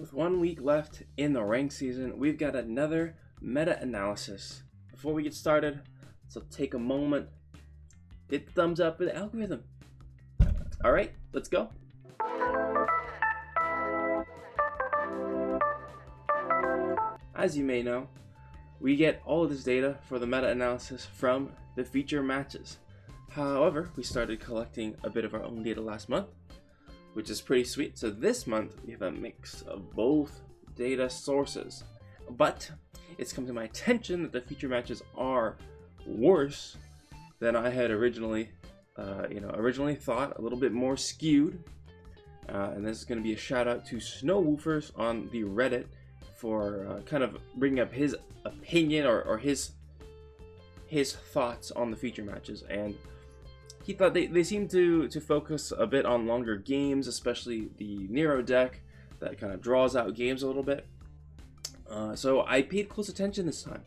With 1 week left in the ranked season, we've got another meta-analysis. Before we get started, so take a moment, hit the thumbs up with the algorithm. Alright, let's go. As you may know, we get all of this data for the meta-analysis from the feature matches. However, we started collecting a bit of our own data last month, which is pretty sweet. So this month we have a mix of both data sources, but it's come to my attention that the feature matches are worse than I had originally thought, a little bit more skewed. And this is going to be a shout out to Snow Woofers on the Reddit for kind of bringing up his opinion or his thoughts on the feature matches. And he thought they seem to focus a bit on longer games, especially the Nero deck that kind of draws out games a little bit. So I paid close attention this time.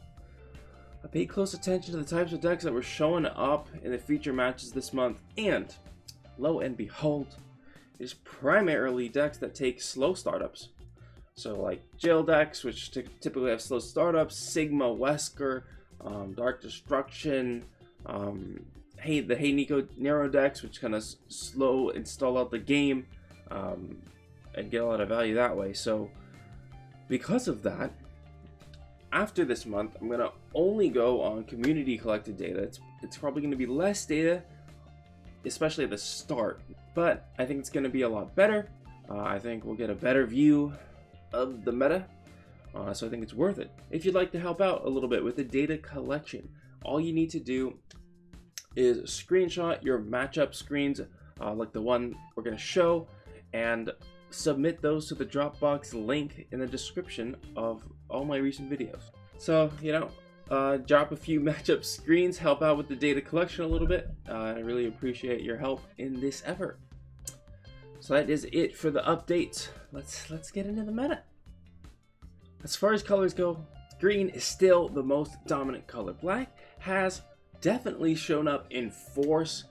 I paid close attention to the types of decks that were showing up in the feature matches this month, and lo and behold, it's primarily decks that take slow startups. So like jail decks, which typically have slow startups, Sigma, Wesker, Dark Destruction, the Hey Nico Nero decks, which kind of slow install out the game and get a lot of value that way. So because of that, after this month, I'm gonna only go on community collected data. It's probably gonna be less data, especially at the start, but I think it's gonna be a lot better. I think we'll get a better view of the meta, so I think it's worth it. If you'd like to help out a little bit with the data collection, all you need to do is screenshot your matchup screens, like the one we're gonna show, and submit those to the Dropbox link in the description of all my recent videos. So, drop a few matchup screens, help out with the data collection a little bit. I really appreciate your help in this effort. So that is it for the update. Let's get into the meta. As far as colors go, green is still the most dominant color. Black has definitely shown up in force,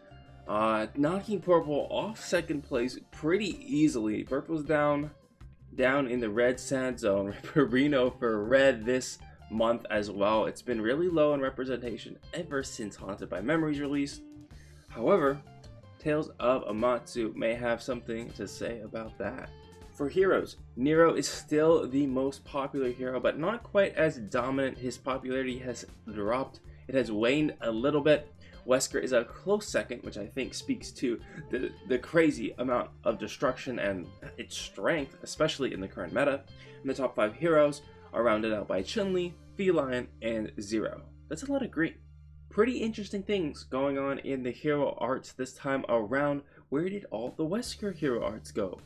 knocking purple off second place pretty easily. Purple's down in the red sad zone. Reno for red this month as well. It's been really low in representation ever since Haunted by Memories released. However, Tales of Amatsu may have something to say about that. For heroes, Nero is still the most popular hero, but not quite as dominant. His popularity has dropped. It has waned a little bit. Wesker is a close second, which I think speaks to the crazy amount of destruction and its strength, especially in the current meta. And the top 5 heroes are rounded out by Chun-Li, Feline, and Zero. That's a lot of green. Pretty interesting things going on in the hero arts this time around. Where did all the Wesker hero arts go?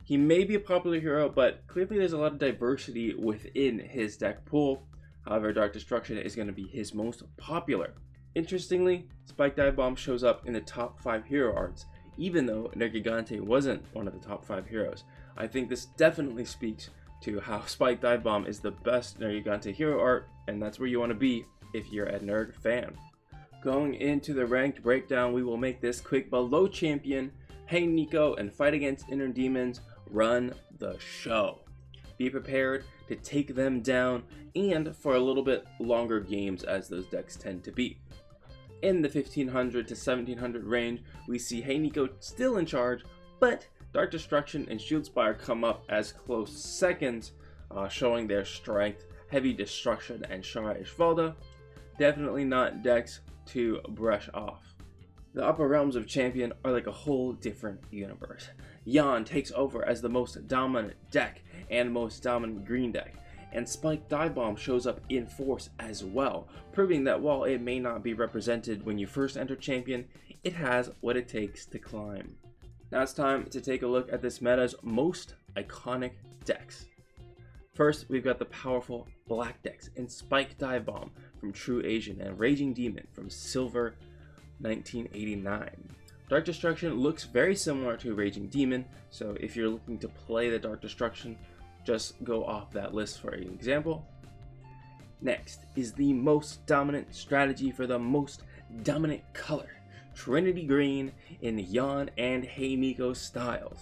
He may be a popular hero, but clearly there's a lot of diversity within his deck pool. However, Dark Destruction is going to be his most popular. Interestingly, Spike Dive Bomb shows up in the top 5 hero arts, even though Nergigante wasn't one of the top 5 heroes. I think this definitely speaks to how Spike Dive Bomb is the best Nergigante hero art, and that's where you want to be if you're a Nerg fan. Going into the ranked breakdown, we will make this quick. Below champion, Hey Nico and Fight Against Inner Demons run the show. Be prepared to take them down, and for a little bit longer games as those decks tend to be. In the 1500 to 1700 range, we see Hey Nico still in charge, but Dark Destruction and Shieldspire come up as close seconds, showing their strength. Heavy Destruction and Shara Ishvalda, definitely not decks to brush off. The upper realms of Champion are like a whole different universe. Yan takes over as the most dominant deck and most dominant green deck, and Spike Dive Bomb shows up in force as well, proving that while it may not be represented when you first enter Champion, it has what it takes to climb. Now it's time to take a look at this meta's most iconic decks. First, we've got the powerful black decks in Spike Dive Bomb from True Asian and Raging Demon from Silver 1989. Dark Destruction looks very similar to Raging Demon, so if you're looking to play the Dark Destruction, just go off that list for an example. Next is the most dominant strategy for the most dominant color, Trinity Green in Yan and Hey Nico styles.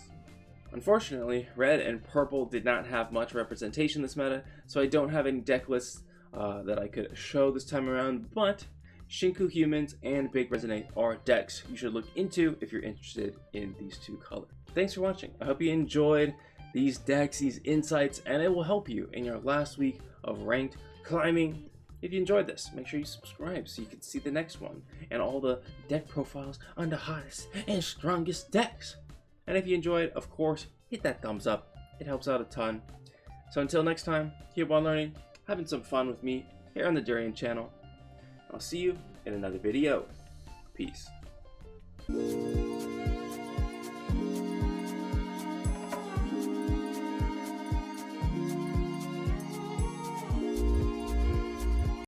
Unfortunately, red and purple did not have much representation in this meta, so I don't have any deck lists that I could show this time around, but Shinku Humans and Big Resonate are decks you should look into if you're interested in these two colors. Thanks for watching. I hope you enjoyed these decks, these insights, and it will help you in your last week of ranked climbing. If you enjoyed this, make sure you subscribe so you can see the next one and all the deck profiles on the hottest and strongest decks. And if you enjoyed, of course, hit that thumbs up. It helps out a ton. So until next time, keep on learning, having some fun with me here on the Durian channel. I'll see you in another video. Peace.